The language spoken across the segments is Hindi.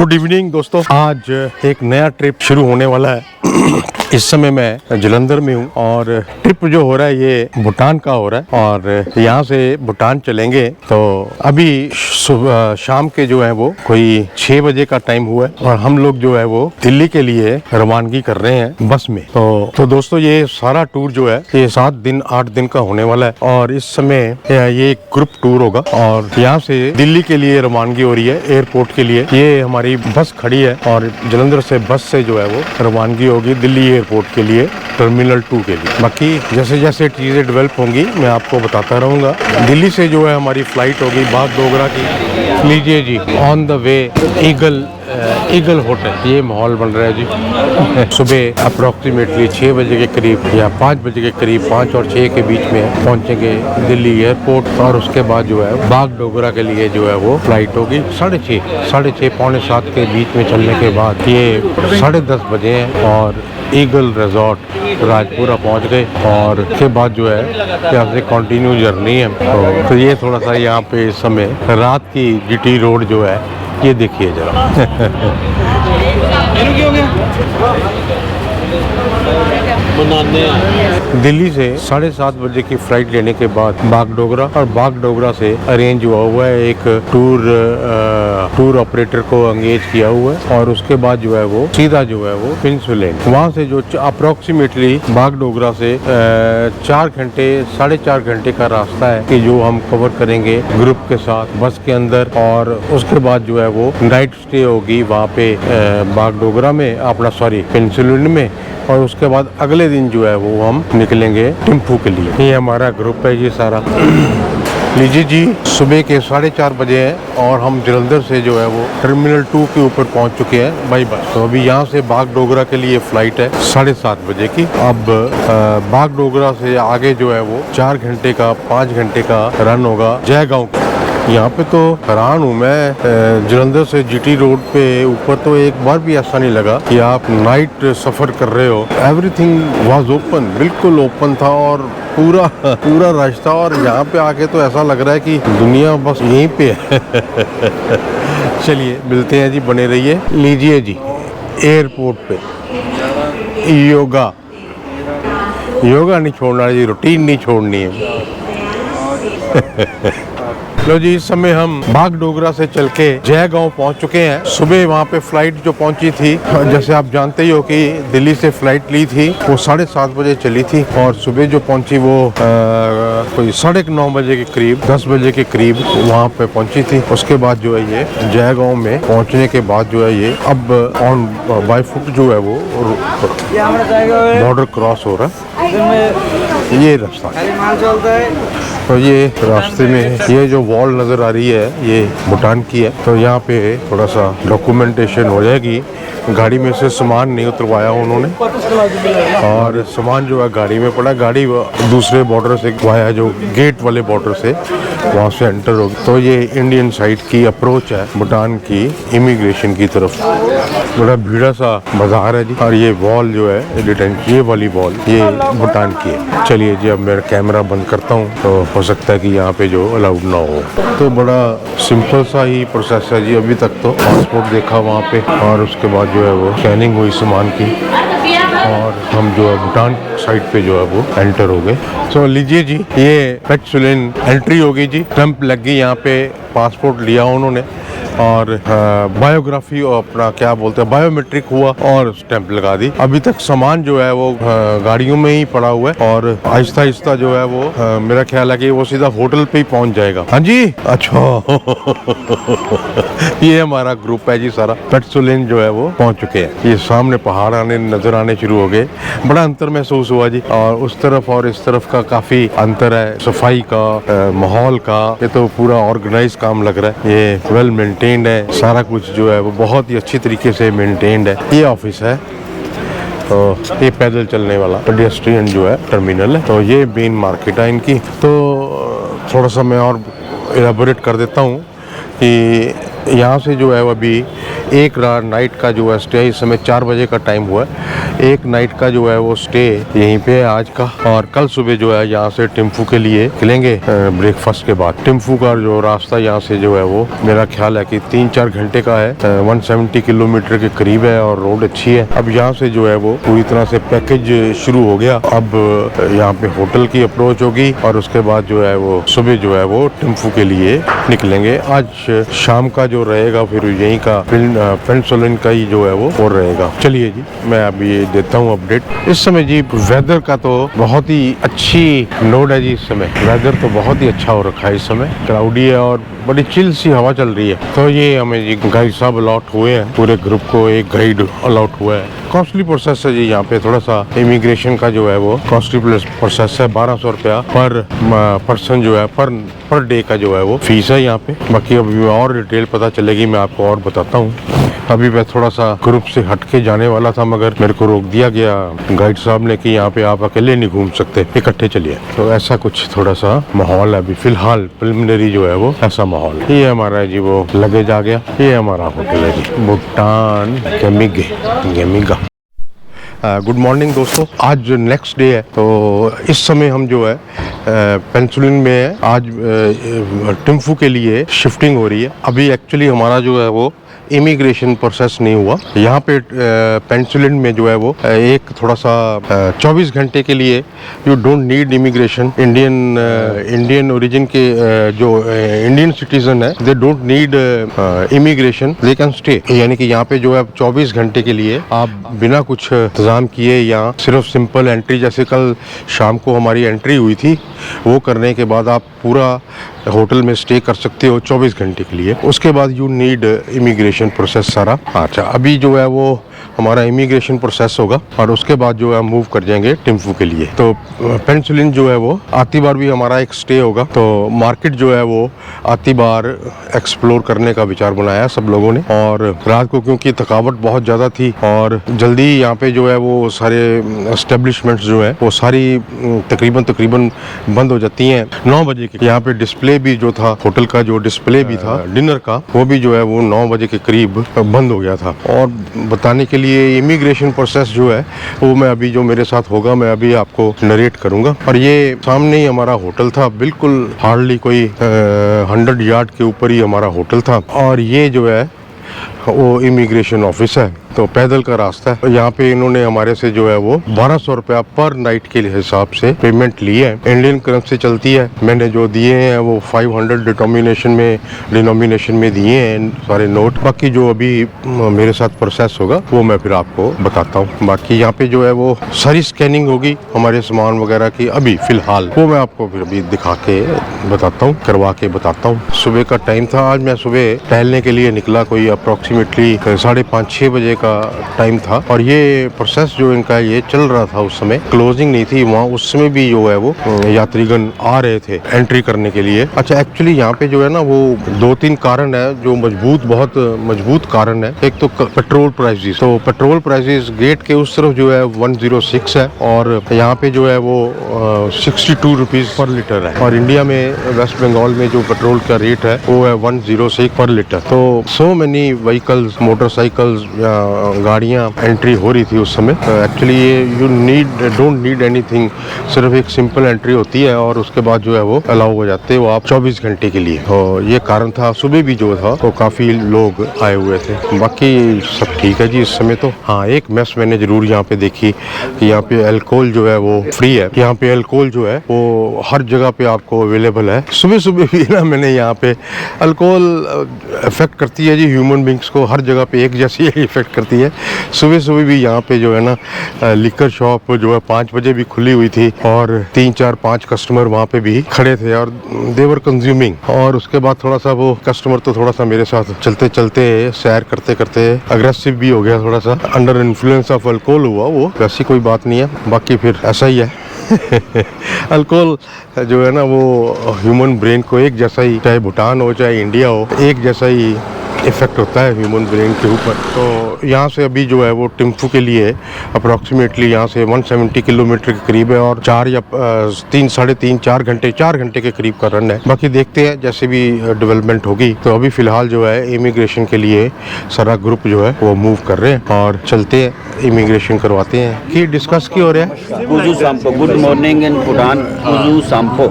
गुड इवनिंग दोस्तों, आज एक नया ट्रिप शुरू होने वाला है। इस समय मैं जलंधर में हूँ और ट्रिप जो हो रहा है ये भूटान का हो रहा है और यहाँ से भूटान चलेंगे। तो अभी सुबह शाम के जो है वो कोई 6 बजे का टाइम हुआ है और हम लोग जो है वो दिल्ली के लिए रवानगी कर रहे हैं बस में। तो दोस्तों ये सारा टूर जो है ये 7 दिन 8 दिन का होने वाला है और इस समय ये एक ग्रुप टूर होगा और यहाँ से दिल्ली के लिए रवानगी हो रही है एयरपोर्ट के लिए। ये हमारी बस खड़ी है और जलंधर से बस से जो है वो रवानगी होगी दिल्ली एयरपोर्ट के लिए टर्मिनल 2 के लिए। बाकी जैसे जैसे चीज़ें डेवलप होंगी मैं आपको बताता रहूँगा। दिल्ली से जो है हमारी फ्लाइट होगी बागडोगरा की। लीजिए जी, on the way Eagle hotel, ये माहौल बन रहा है जी। सुबह अप्रोक्सीमेटली 6 बजे के करीब या 5 बजे के करीब, 5 और 6 के बीच में पहुंचेंगे दिल्ली एयरपोर्ट और उसके बाद जो है बागडोगरा के लिए जो है वो फ्लाइट होगी 6:30 पौने 7 के बीच में चलने के बाद ये 10:30 बजे है और ईगल रिजॉर्ट राजपुरा पहुंच गए और उसके बाद जो है यहाँ से कंटिन्यू जर्नी है। तो ये थोड़ा सा यहाँ पे इस समय रात की जीटी रोड जो है ये देखिए जरा। दिल्ली से 7:30 बजे की फ्लाइट लेने के बाद बागडोगरा और बागडोगरा से अरेंज हुआ है एक टूर ऑपरेटर को एंगेज किया हुआ है और उसके बाद जो है वो सीधा जो है वो क्वींसलैंड, वहाँ से जो अप्रोक्सीमेटली बागडोगरा से 4.5 घंटे का रास्ता है कि जो हम कवर करेंगे ग्रुप के साथ बस के अंदर। और उसके बाद जो है वो नाइट स्टे होगी वहाँ पे बागडोगरा में, अपना सॉरी क्वींसलैंड में। और उसके बाद अगले दिन जो है वो हम निकलेंगे टिम्फू के लिए। ये हमारा ग्रुप है ये सारा। लीजिए जी, सुबह के 4:30 बजे है और हम जलंधर से जो है वो टर्मिनल 2 के ऊपर पहुंच चुके हैं बाई बस। तो अभी यहाँ से बागडोगरा के लिए फ्लाइट है 7:30 बजे की। अब बागडोगरा से आगे जो है वो 4 घंटे का 5 घंटे का रन होगा जयगांव। यहाँ पे तो हैरान हूँ मैं, जलंधर से जीटी रोड पे ऊपर तो एक बार भी ऐसा नहीं लगा कि आप नाइट सफ़र कर रहे हो। एवरीथिंग वाज ओपन, बिल्कुल ओपन था और पूरा रश था। और यहाँ पे आके तो ऐसा लग रहा है कि दुनिया बस यहीं पे है। चलिए मिलते हैं जी, बने रहिए। लीजिए जी, एयरपोर्ट पे योगा नहीं छोड़ना जी, रूटीन नहीं छोड़नी है। लो जी, इस समय हम बागडोगरा से चल के जयगांव पहुंच चुके हैं। सुबह वहां पे फ्लाइट जो पहुंची थी, जैसे आप जानते ही हो कि दिल्ली से फ्लाइट ली थी, वो 7:30 बजे चली थी और सुबह जो पहुंची वो कोई 9:30 बजे के करीब, 10 बजे के करीब वहां पे पहुंची थी। उसके बाद जो है ये जयगांव में पहुंचने के बाद जो है ये अब ऑन बाय फुट जो है वो बॉर्डर क्रॉस हो रहा है। ये रास्ता, तो ये रास्ते में ये जो वॉल नज़र आ रही है ये भूटान की है। तो यहाँ पे थोड़ा सा डॉक्यूमेंटेशन हो जाएगी। गाड़ी में से सामान नहीं उतरवाया उन्होंने और सामान जो है गाड़ी में पड़ा। गाड़ी दूसरे बॉर्डर से वाया जो गेट वाले बॉर्डर से वहाँ से एंटर होगी। तो ये इंडियन साइड की अप्रोच है भूटान की इमिग्रेशन की तरफ। बड़ा भीड़ा सा बाजार है जी। और ये वॉल जो है डिटेंशन, ये वाली वॉल ये भूटान की है। चलिए जी, अब मेरा कैमरा बंद करता हूँ, तो हो सकता है कि यहाँ पे जो अलाउड ना हो। तो बड़ा सिंपल सा ही प्रोसेस है जी। अभी तक तो पासपोर्ट देखा वहाँ पे और उसके बाद जो है वो स्कैनिंग हुई सामान की और हम जो है भूटान साइड पे जो है वो एंटर हो गए। तो लीजिए जी, ये क्वींसलैंड एंट्री होगी जी। स्टैंप लग गई यहाँ पे, पासपोर्ट लिया उन्होंने और बायोग्राफी और अपना क्या बोलते हैं बायोमेट्रिक हुआ और स्टैंप लगा दी। अभी तक सामान जो है वो गाड़ियों में ही पड़ा हुआ है और आहिस्ता आहिस्ता जो है वो मेरा ख्याल है कि वो सीधा होटल पे ही पहुंच जाएगा। हाँ जी, अच्छा। ये हमारा ग्रुप है जी सारा। क्वींसलैंड जो है वो पहुंच चुके हैं। ये सामने पहाड़ नजर आने शुरू हो गए। बड़ा अंतर महसूस हुआ जी, और उस तरफ और इस तरफ का काफी अंतर है, सफाई का, माहौल का। ये तो पूरा ऑर्गेनाइज काम लग रहा है। ये वेल मेंटेन है, सारा कुछ जो है वो बहुत ही अच्छी तरीके से मेंटेन्ड है। ये ऑफिस है, तो ये पैदल चलने वाला पेडेस्ट्रियन जो है टर्मिनल है। तो ये मेन मार्केट है इनकी। तो थोड़ा सा मैं और एलाबोरेट कर देता हूँ कि यहाँ से जो है अभी एक नाइट का जो है स्टे, इस समय 4 बजे का टाइम हुआ है, एक नाइट का जो है वो स्टे यहीं पे है आज का। और कल सुबह जो है यहाँ से टिम्फू के लिए निकलेंगे ब्रेकफास्ट के बाद। टिम्फू का जो रास्ता यहाँ से जो है वो मेरा ख्याल है कि 3-4 घंटे का है, 170 किलोमीटर के करीब है और रोड अच्छी है। अब यहाँ से जो है वो पूरी तरह से पैकेज शुरू हो गया। अब यहाँ पे होटल की अप्रोच होगी और उसके बाद जो है वो सुबह जो है वो टिम्फू के लिए निकलेंगे। आज शाम का जो रहेगा फिर यहीं का पेनिनसुला का ही जो है वो रहेगा। चलिए जी, मैं अभी देता हूँ अपडेट। इस समय जी वेदर का तो बहुत ही अच्छी नोट है जी। इस समय वेदर तो बहुत ही अच्छा हो रखा है। इस समय क्लाउडी है और बड़ी चिल सी हवा चल रही है। तो ये हमें जी गाइड साहब अलॉट हुए हैं, पूरे ग्रुप को एक गाइड अलॉट हुआ है। कॉस्टली प्रोसेस है जी यहाँ पे, थोड़ा सा इमिग्रेशन का जो है वो कॉस्टली प्रोसेस है। 1200 रुपया पर पर्सन जो है पर डे का जो है वो फीस है यहाँ पे। बाकी अभी और डिटेल पता चलेगी, मैं आपको और बताता हूँ। अभी मैं थोड़ा सा ग्रुप से हटके जाने वाला था मगर मेरे को रोक दिया गया गाइड साहब ने कि यहाँ पे आप अकेले नहीं घूम सकते, इकट्ठे चलिए। तो ऐसा कुछ थोड़ा सा माहौल है अभी फिलहाल, प्रिलिमिनरी जो है वो ऐसा माहौल। ये हमारा जी वो लगेज आ गया, ये हमारा होटल है जी, भूटान गेमिगा। गुड मॉर्निंग दोस्तों, आज नेक्स्ट डे है। तो इस समय हम जो है पेनिनसुला में है। आज टिम्फू के लिए शिफ्टिंग हो रही है। अभी एक्चुअली हमारा जो है वो इमिग्रेशन प्रोसेस नहीं हुआ यहाँ पे पेनिनसुला में जो है वो एक थोड़ा सा 24 घंटे के लिए you don't need immigration. Indian origin के जो इंडियन सिटीजन है they don't need immigration, they can stay. यानी कि यहाँ पे जो है 24 घंटे के लिए आप बिना कुछ इंतजाम किए यहाँ सिर्फ सिंपल एंट्री, जैसे कल शाम को हमारी एंट्री हुई थी, वो करने के बाद आप पूरा होटल में स्टे कर सकते हो 24 घंटे के लिए। उसके बाद यू नीड इमिग्रेशन प्रोसेस सारा। अच्छा, अभी जो है वो हमारा इमिग्रेशन प्रोसेस होगा और उसके बाद जो है मूव कर जाएंगे टिम्फू के लिए। तो पेनिनसुला जो है वो आती बार भी हमारा एक स्टे होगा। तो मार्केट जो है वो आती बार एक्सप्लोर करने का विचार बनाया सब लोगों ने। और रात को क्योंकि थकावट बहुत ज़्यादा थी और जल्दी यहाँ पे जो है वो सारे एस्टेब्लिशमेंट्स जो है वो सारी तकरीबन बंद हो जाती हैं 9 बजे के। यहाँ पे डिस्प्ले भी जो था, होटल का जो डिस्प्ले भी था डिनर का, वो भी जो है वो 9 बजे के करीब बंद हो गया था। और बताने के लिए इमिग्रेशन प्रोसेस जो है वो मैं अभी जो मेरे साथ होगा मैं अभी आपको नरेट करूंगा। और ये सामने ही हमारा होटल था, बिल्कुल हार्डली कोई 100 यार्ड के ऊपर ही हमारा होटल था। और ये जो है वो इमिग्रेशन ऑफिस है, तो पैदल का रास्ता है। यहाँ पे इन्होंने हमारे से जो है वो 1200 रुपया पर नाइट के हिसाब से पेमेंट ली है। इंडियन करेंसी चलती है। मैंने जो दिए हैं वो 500 डिनोमिनेशन में दिए हैं सारे नोट। बाकी जो अभी मेरे साथ प्रोसेस होगा वो मैं फिर आपको बताता हूँ। बाकी यहाँ पे जो है वो सारी स्कैनिंग होगी हमारे सामान वगैरह की अभी फिलहाल, वो मैं आपको फिर अभी दिखा के बताता हूँ, करवा के बताता हूँ। सुबह का टाइम था, आज मैं सुबह टहलने के लिए निकला, कोई अप्रोक्सीमेटली 5:30-6 बजे का टाइम था। और ये प्रोसेस जो इनका ये चल रहा था, उस समय क्लोजिंग नहीं थी वहाँ, उस समय भी जो है वो यात्रीगण आ रहे थे एंट्री करने के लिए। अच्छा, एक्चुअली यहाँ पे जो है ना वो 2-3 कारण है जो बहुत मजबूत कारण है। एक तो पेट्रोल प्राइसेस, तो पेट्रोल प्राइसेस गेट के उस तरफ जो है 106 है और यहाँ पे जो है वो 62 रुपीज पर लीटर है। और इंडिया में वेस्ट बंगाल में जो पेट्रोल का रेट है वो है 106 पर लीटर। तो सो मेनी व्हीकल्स, मोटरसाइकिल्स, गाड़ियाँ एंट्री हो रही थी उस समय। एक्चुअली ये यू डोंट नीड एनीथिंग, सिर्फ एक सिंपल एंट्री होती है और उसके बाद जो है वो अलाउ हो जाते हैं वो आप 24 घंटे के लिए। तो ये कारण था। सुबह भी जो था तो काफ़ी लोग आए हुए थे। बाकी सब ठीक है जी इस समय तो। हाँ, एक मैस मैंने जरूर यहाँ पे देखी कि यहाँ पे अल्कोहल जो है वो फ्री है। यहाँ पे अल्कोहल जो है वो हर जगह पे आपको अवेलेबल है। सुबह भी ना मैंने यहाँ पे, अल्कोहल इफेक्ट करती है जी ह्यूमन बींग्स को, हर जगह पे एक जैसी इफेक्ट करती है। सुबह भी यहाँ पे जो है ना लिकर शॉप जो है 5 बजे भी खुली हुई थी और 3-4-5 कस्टमर वहाँ पे भी खड़े थे और देवर कंज्यूमिंग। और उसके बाद थोड़ा सा वो कस्टमर तो थोड़ा सा मेरे साथ चलते सैर करते अग्रेसिव भी हो गया, थोड़ा सा अंडर इन्फ्लुएंस ऑफ अल्कोहल हुआ। वो वैसी कोई बात नहीं है, बाकी फिर ऐसा ही है। अल्कोहल जो है ना वो ह्यूमन ब्रेन को एक जैसा ही, चाहे भूटान हो चाहे इंडिया हो, एक जैसा ही इफ़ेक्ट होता है ह्यूमन ब्रेन के ऊपर। तो यहाँ से अभी जो है वो टिम्फू के लिए अप्रॉक्सीमेटली यहाँ से 170 किलोमीटर के करीब है और 4 या 3 साढ़े 4 घंटे के करीब का रन है। बाकी देखते हैं जैसे भी डेवलपमेंट होगी। तो अभी फ़िलहाल जो है इमिग्रेशन के लिए सारा ग्रुप जो है वो मूव कर रहे हैं और चलते हैं इमिग्रेशन करवाते हैं। कि डिस्कस की हो रहा है उजू सांपो, गुड मॉर्निंग इन भूटान, उजू सांपो,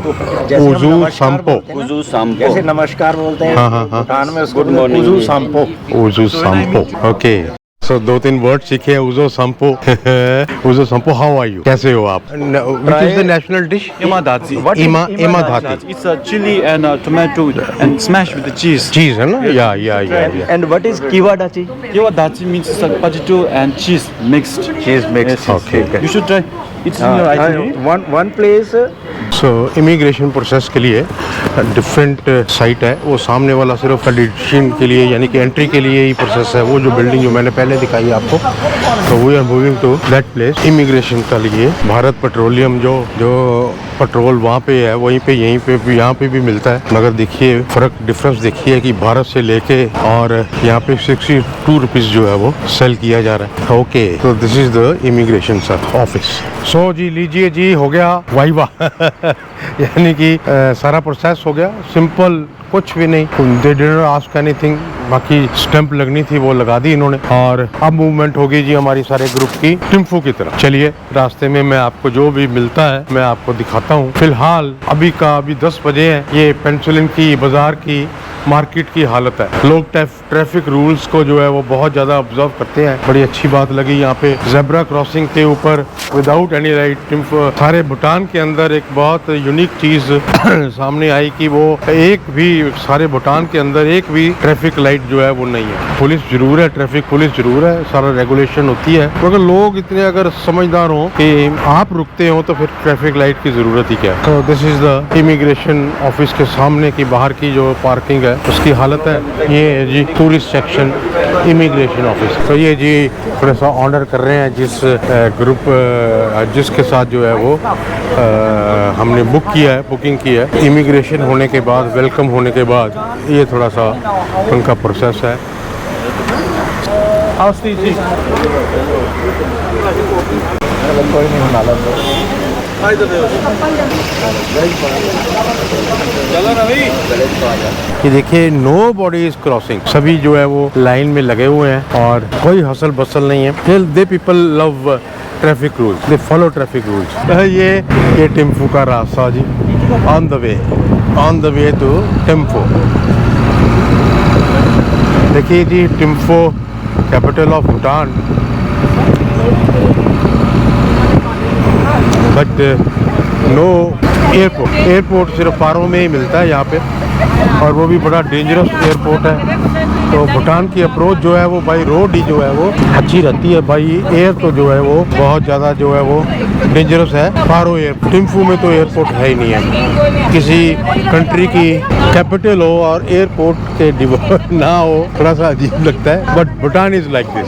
उजू सांपो, उजू सांपो, जैसे नमस्कार बोलते हैं हाँ, हाँ, हाँ। भूटान में उसको गुड मॉर्निंग उजू सांपो। उजू सांपो, ओके। सो 2-3 वर्ड सीखे हैं। उजो संपो उजो संपो, हाउ आर यू, कैसे हो आप? Which is the national dish? Imadachi. इमाधाती। It's a chili and tomato and smashed with the cheese. चीज है ना? या and what is kewa datshi? Kiwadachi means it's like potato and cheese mixed. Cheese mix. Okay. You should try. It's in your itinerary. One place. So immigration process के लिए डिफरेंट साइट है। वो सामने वाला सिर्फ एडिशन के लिए यानी कि एंट्री के लिए ही प्रोसेस है। वो जो बिल्डिंग जो मैंने पहले दिखाई आपको, तो we are moving to that place. Immigration का लिए भारत पेट्रोलियम जो पेट्रोल वहाँ पे है वहीं पे यहीं पे भी यहाँ पे भी मिलता है। मगर देखिए फ़र्क डिफरेंस देखिए कि भारत से लेके और यहाँ पे 62 रुपीज़ जो है वो सेल किया जा रहा है। ओके, तो this is the immigration sir office. So जी लीजिए जी, हो गया वाइवा यानी कि सारा प्रोसेस हो गया। सिंपल, कुछ भी नहीं, दे डिडंट आस्क एनीथिंग। बाकी स्टैंप लगनी थी वो लगा दी इन्होंने और अब मूवमेंट होगी जी हमारी सारे ग्रुप की टिम्फू की तरफ। चलिए रास्ते में मैं आपको जो भी मिलता है मैं आपको दिखाता हूँ। फिलहाल अभी 10 बजे है। ये पेंसिलिन की बाजार की मार्केट की हालत है। लोग ट्रैफिक रूल्स को जो है वो बहुत ज़्यादा ऑब्जर्व करते हैं। बड़ी अच्छी बात लगी यहाँ पे जेब्रा क्रॉसिंग के ऊपर विदाउट एनी लाइट। सारे भूटान के अंदर एक बहुत यूनिक चीज़ सामने आई कि वो एक भी सारे भूटान के अंदर एक भी ट्रैफिक लाइट जो है वो नहीं है। पुलिस जरूर है, ट्रैफिक पुलिस जरूर है, सारा रेगुलेशन होती है। तो अगर लोग इतने अगर समझदार हो कि आप रुकते हो तो फिर ट्रैफिक लाइट की जरूरत ही क्या है। तो this is the immigration office के सामने की बाहर की जो पार्किंग है उसकी हालत है। ये है जी टूरिस्ट सेक्शन इमिग्रेशन ऑफिस। तो ये जी थोड़ा सा ऑर्डर कर रहे हैं जिसके साथ जो है वो हमने बुकिंग की है। इमिग्रेशन होने के बाद, वेलकम होने के बाद ये थोड़ा सा उनका प्रोसेस है। कि देखिए नो बॉडी इज क्रॉसिंग, सभी जो है वो लाइन में लगे हुए हैं और कोई हसल बसल नहीं है। They people love traffic rules, they follow traffic rules. ये टिम्फू का रास्ता जी, on the way to Thimphu. देखिए जी Thimphu capital of Bhutan, but no airport सिर्फ पारो में ही मिलता है यहाँ पे और वो भी बड़ा डेंजरस एयरपोर्ट है। तो भूटान की अप्रोच जो है वो बाई रोड ही जो है वो अच्छी रहती है। बाई एयर तो जो है वो बहुत ज़्यादा जो है वो डेंजरस है। पारो एयरपोर्ट, टिम्फू में तो एयरपोर्ट है ही नहीं है। किसी कंट्री की कैपिटल हो और एयरपोर्ट के ना हो थोड़ा सा अजीब लगता है, but Bhutan is like this.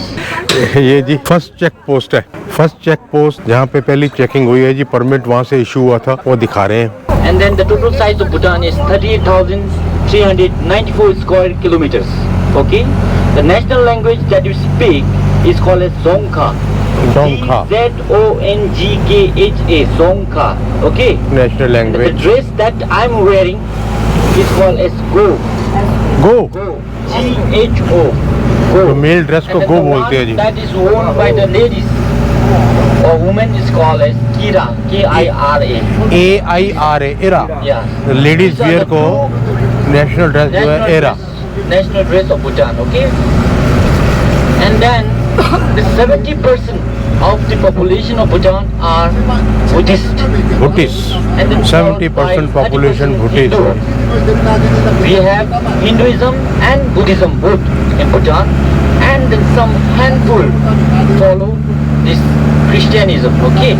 ये जी फर्स्ट चेक पोस्ट है, फर्स्ट चेक पोस्ट जहाँ पे पहली चेकिंग हुई है जी, परमिट वहाँ से इशू हुआ था, वो दिखा रहे हैं। And then the total size of Bhutan is 38,394 square kilometers. Okay, the national language that you speak is called as Dzongkha. Dzongkha. Dzongkha. Dzongkha. Okay. National The language dress that I'm wearing is called as Go. Gho. Go. Gho. Go. तो मेल ड्रेस को And then गो the बोलते हैं one जी। that is worn by the ladies or women is called as Kira. Kira. AIRA, era. Yeah. Ladies wear को नेशनल ड्रेस जो है era. National dress of Bhutan, okay? And then the 70% of the population of Bhutan are Buddhist. Buddhist, And then 70% population Hindu. Buddhist. We have Hinduism and Buddhism both in Bhutan, and then some handful follow this Christianism, okay?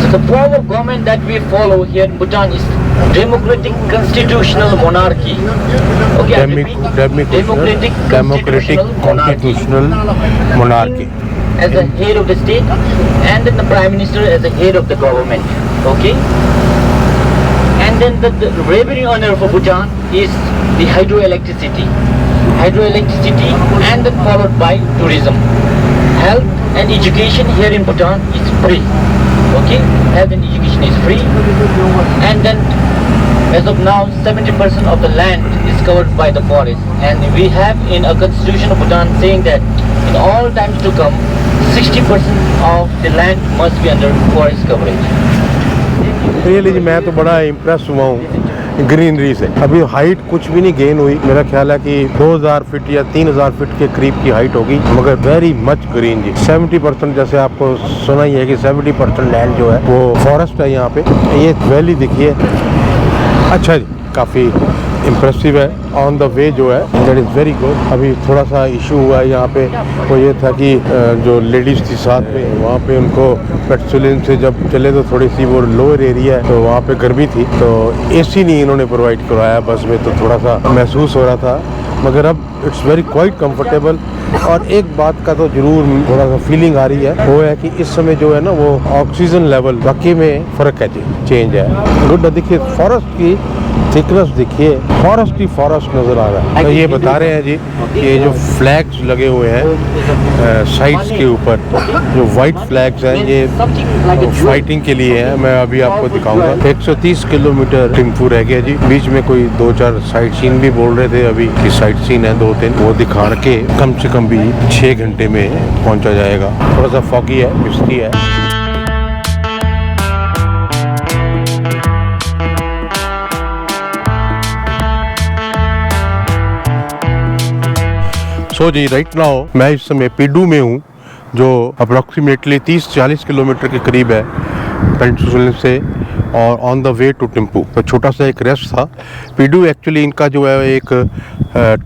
So the form of government that we follow here in Bhutan is democratic constitutional monarchy. Okay, I repeat, democratic constitutional monarchy. As the head of the state, and then the prime minister as the head of the government. Okay, and then the revenue earner for Bhutan is the hydroelectricity. hydroelectricity, and then followed by tourism. Health and education here in Bhutan is free. Okay, health and education is free, and then as of now 70% of the land is covered by the forest, and we have in a constitution of Bhutan saying that in all times to come 60% of the land must be under forest coverage. Really जी मैं तो बड़ा इम्प्रेस हुआ हूँ ग्रीनरी से। अभी हाइट कुछ भी नहीं गेन हुई, मेरा ख्याल है कि 2000 फीट या 3000 फीट के करीब की हाइट होगी, मगर वेरी मच ग्रीन जी। 70% जैसे आपको सुना ही है कि 70% लैंड जो है वो फॉरेस्ट है यहाँ पे। ये वैली दिखिए, अच्छा जी, काफ़ी इम्प्रेसिव है। ऑन द वे जो है दैट इज़ वेरी गुड। अभी थोड़ा सा इशू हुआ है यहाँ पे, वो ये था कि जो लेडीज़ थी साथ में, वहाँ पे उनको पेट्रोलियम से जब चले तो थोड़ी सी वो लोअर एरिया है तो वहाँ पे गर्मी थी, तो एसी नहीं इन्होंने प्रोवाइड करवाया बस में, तो थोड़ा सा महसूस हो रहा था, मगर अब इट्स वेरी क्वाइट कंफर्टेबल। और एक बात का तो जरूर थोड़ा सा फीलिंग आ रही है, वो है कि इस समय जो है ना वो ऑक्सीजन लेवल वाकई में फ़र्क है जी, चेंज है। गुड, देखिए फॉरेस्ट की थिकनेस देखिए, फॉरेस्ट ही फॉरेस्ट नज़र आ रहा है। तो ये बता रहे हैं जी कि ये जो फ्लैग्स लगे हुए हैं साइड्स के ऊपर, जो वाइट फ्लैग्स हैं, ये फाइटिंग के लिए हैं। मैं अभी आपको दिखाऊंगा। 130 किलोमीटर टिम्पू रह गया जी। बीच में कोई 2-4 साइट सीन भी बोल रहे थे अभी कि साइट सीन है 2-3, वो दिखा के कम से कम भी 6 घंटे में पहुंचा जाएगा। थोड़ा सा फॉगी है, मिस्टी है। सो जी राइट नाउ मैं इस समय पीडू में हूँ, जो अप्रॉक्सीमेटली 30-40 किलोमीटर के करीब है पेंटुसल से, और on the way to tempo. तो छोटा सा एक रेस्ट था। पीडू एक्चुअली इनका जो है एक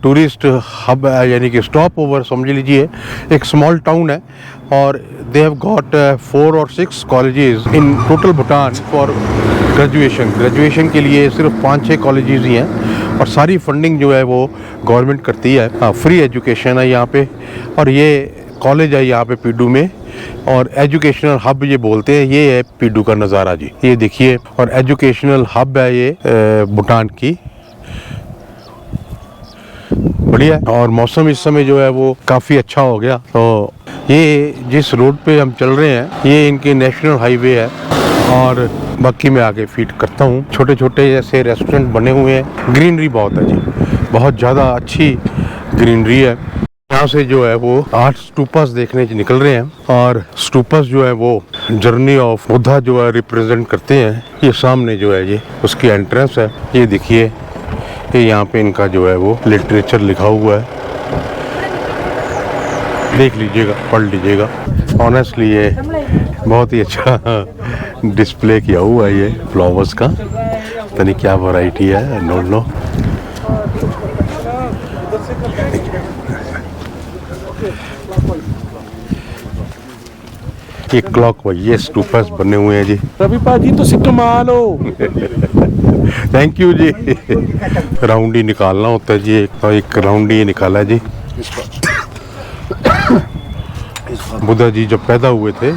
टूरिस्ट हब है, यानी कि स्टॉप ओवर समझ लीजिए। एक स्मॉल टाउन है और they have got 4 or 6 colleges in total Bhutan for graduation के लिए सिर्फ 5-6 कॉलेजेस ही हैं, और सारी फंडिंग जो है वो गवर्नमेंट करती है। फ्री एजुकेशन है यहाँ पे, और ये कॉलेज है यहाँ पे पीडू में, और एजुकेशनल हब ये बोलते हैं। ये है पीडू का नज़ारा जी, ये देखिए, और एजुकेशनल हब है ये भूटान की। बढ़िया। और मौसम इस समय जो है वो काफ़ी अच्छा हो गया। तो ये जिस रोड पे हम चल रहे हैं ये इनके नेशनल हाईवे है, और बाकी मैं आगे फीड करता हूँ। छोटे छोटे जैसे रेस्टोरेंट बने हुए हैं, ग्रीनरी बहुत है जी, बहुत ज़्यादा अच्छी ग्रीनरी है। यहाँ से जो है वो 8 स्टूपास देखने निकल रहे हैं, और स्टूपास जो है वो जर्नी ऑफ बुद्धा जो है रिप्रेजेंट करते हैं। ये सामने जो है ये उसकी एंट्रेंस है, ये देखिए, ये यहाँ पे इनका जो है वो लिटरेचर लिखा हुआ है, देख लीजिएगा, पढ़ लीजिएगा। ऑनेस्टली ये बहुत ही अच्छा डिस्प्ले किया हुआ है ये फ्लावर्स का, पता नहीं क्या वैरायटी है, आई डोंट नो। ये क्लॉक वाइज ये स्टूपर्स बने हुए हैं जी। रवि पाजी तो कमाल हो। थैंक यू जी। राउंड ही निकालना होता है जी, एक राउंड ही निकाला है जी। बुद्धा जी जब पैदा हुए थे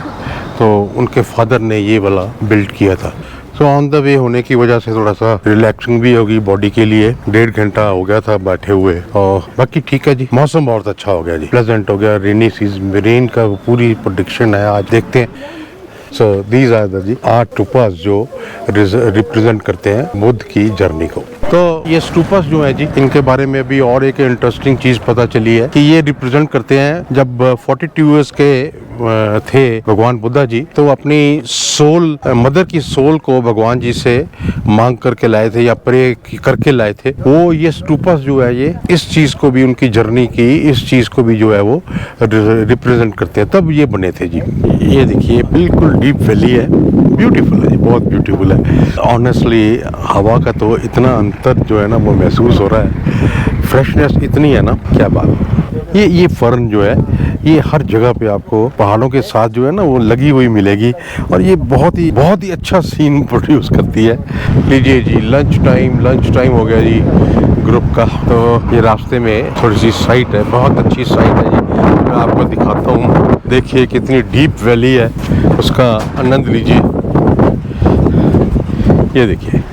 तो उनके फादर ने ये वाला बिल्ड किया था। सो ऑन द वे होने की वजह से थोड़ा सा रिलैक्सिंग भी होगी बॉडी के लिए। 1.5 घंटा हो गया था बैठे हुए, और बाकी ठीक है जी। मौसम बहुत अच्छा हो गया जी, प्लेजेंट हो गया। रेनी सीजन, रेन का पूरी प्रेडिक्शन है, आज देखते हैं। सो दीज आर द जी 8 स्टूपास जो रिप्रेजेंट करते हैं बुद्ध की जर्नी को। तो ये स्टूपास जो है जी, इनके बारे में भी और एक इंटरेस्टिंग चीज पता चली है कि ये रिप्रेजेंट करते हैं जब 42 इयर्स के थे भगवान बुद्धा जी, तो अपनी सोल, मदर की सोल को भगवान जी से मांग करके लाए थे या प्रे करके लाए थे। वो ये स्टूपास जो है ये इस चीज को भी, उनकी जर्नी की इस चीज को भी जो है वो रिप्रेजेंट करते हैं, तब ये बने थे जी। ये देखिए बिल्कुल डीप वैली है, ब्यूटीफुल है, बहुत ब्यूटीफुल है। ऑनेस्टली हवा का तो इतना अंतर जो है ना वो महसूस हो रहा है, फ्रेशनेस इतनी है ना, क्या बात। ये फर्न जो है ये हर जगह पे आपको पहाड़ों के साथ जो है ना वो लगी हुई मिलेगी, और ये बहुत ही अच्छा सीन प्रोड्यूस करती है। लीजिए जी, लंच टाइम हो गया जी ग्रुप का। तो ये रास्ते में थोड़ी सी साइट है, बहुत अच्छी साइट है जी, मैं आपको दिखाता हूँ। देखिए कितनी डीप वैली है, उसका आनंद लीजिए। ये देखिए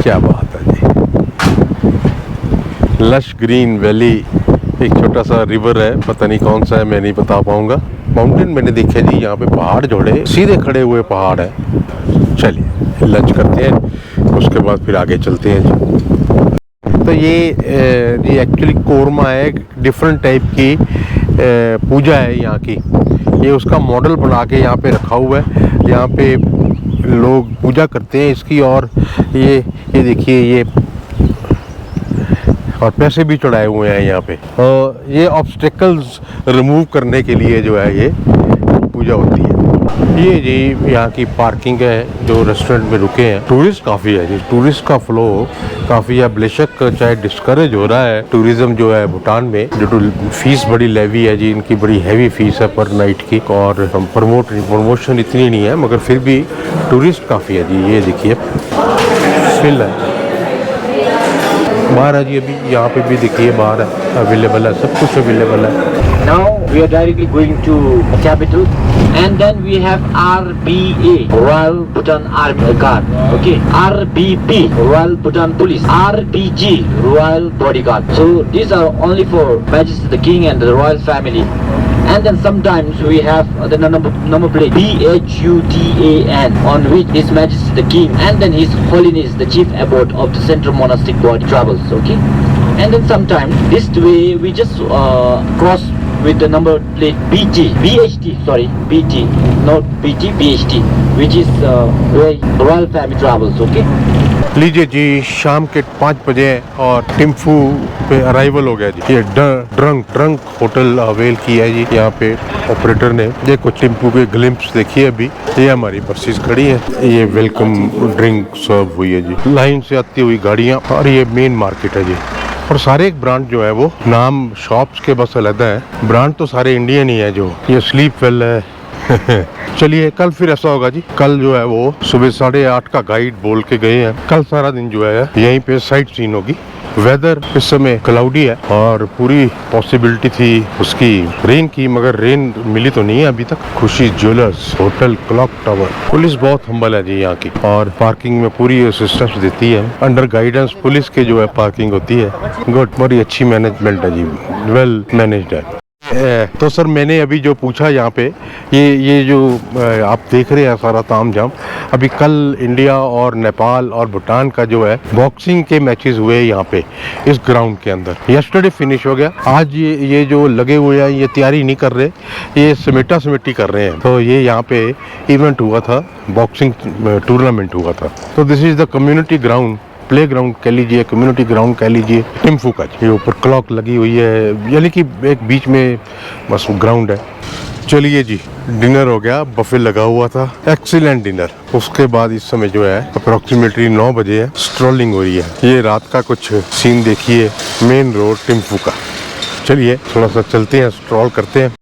क्या बात है जी, लश ग्रीन वैली, एक छोटा सा रिवर है, पता नहीं कौन सा है, मैं नहीं बता पाऊंगा। माउंटेन मैंने देखे जी, यहाँ पे पहाड़ जोड़े सीधे खड़े हुए पहाड़ है। चलिए लंच करते हैं, उसके बाद फिर आगे चलते हैं जी। तो ये एक्चुअली कोरमा है, एक डिफरेंट टाइप की पूजा है यहाँ की। ये उसका मॉडल बना के यहाँ पे रखा हुआ है, यहाँ पे लोग पूजा करते हैं इसकी। और ये देखिए, ये और पैसे भी चढ़ाए हुए हैं यहाँ पे। और ये ऑब्स्टेकल्स रिमूव करने के लिए जो है ये पूजा होती है। ये जी यहाँ की पार्किंग है, जो रेस्टोरेंट में रुके हैं। टूरिस्ट काफ़ी है जी, टूरिस्ट का फ्लो काफ़ी है। बेशक चाहे डिस्करेज हो रहा है टूरिज्म जो है भूटान में, जो फीस बड़ी लेवी है जी, इनकी बड़ी हैवी फीस है पर नाइट की। और प्रमोशन इतनी नहीं है, मगर फिर भी टूरिस्ट काफ़ी है जी। ये देखिए फिल है बाहर है जी, अभी यहाँ पे भी देखिए बाहर है, अवेलेबल है, सब कुछ अवेलेबल है। Now we are directly going to capital, and then we have RBA, Royal Bhutan Army Guard, okay, RBP, Royal Bhutan Police, RBG, Royal Bodyguard. So these are only for Majesty the King and the royal family. And then sometimes we have the number plate BHUTAN, on which His Majesty the King and then His Holiness the Chief Abbot of the Central Monastic Body travels, okay. And then sometimes this way we just cross with the number plate BHT, not BT, BHT, which is where royal family travels, okay. लीजिए जी, शाम के 5 बजे और टिम्फू पे अराइवल हो गया जी। ये ड्रंक होटल अवेल की है जी यहाँ पे ऑपरेटर ने। देखो टिम्फू के ग्लिम्प्स देखिए। अभी ये हमारी बसेस खड़ी है, ये वेलकम ड्रिंक सर्व हुई है जी, लाइन से आती हुई गाड़ियाँ। और ये मेन मार्केट है जी, और सारे एक ब्रांड जो है वो नाम शॉप्स के बस अलग है, ब्रांड तो सारे इंडियन ही है। जो ये स्लीप वेल है चलिए कल फिर ऐसा होगा जी, कल जो है वो सुबह 8:30 का गाइड बोल के गए हैं। कल सारा दिन जो है यहीं पे साइट सीन होगी। वेदर इस समय क्लाउडी है और पूरी पॉसिबिलिटी थी उसकी रेन की, मगर रेन मिली तो नहीं है अभी तक। खुशी jewellers, hotel clock tower. Police बहुत हम्बल है जी यहाँ की, और पार्किंग में पूरी असिस्टेंस देती है। अंडर गाइडेंस पुलिस के जो है पार्किंग होती है। गुड, बड़ी अच्छी मैनेजमेंट है जी, वेल मैनेज्ड है। तो सर मैंने अभी जो पूछा यहाँ पे, ये जो आप देख रहे हैं सारा तामझाम, अभी कल इंडिया और नेपाल और भूटान का जो है बॉक्सिंग के मैचेस हुए यहाँ पे इस ग्राउंड के अंदर। यस्टरडे फिनिश हो गया। आज ये जो लगे हुए हैं ये तैयारी नहीं कर रहे, ये समेटी कर रहे हैं। तो ये यहाँ पे इवेंट हुआ था, बॉक्सिंग टूर्नामेंट हुआ था। तो this is the community ground, play ground कह लीजिए, कम्युनिटी ग्राउंड कह लीजिए, टिम्फू का। ये ऊपर क्लॉक लगी हुई है, यानी कि एक बीच में बस ग्राउंड है। चलिए जी, डिनर हो गया, बफे लगा हुआ था, एक्सीलेंट डिनर। उसके बाद इस समय जो है अप्रोक्सीमेटली 9 बजे है, स्ट्रोलिंग हो रही है। ये रात का कुछ सीन देखिए, मेन रोड टिम्फू का। चलिए थोड़ा सा चलते हैं, स्ट्रॉल करते हैं।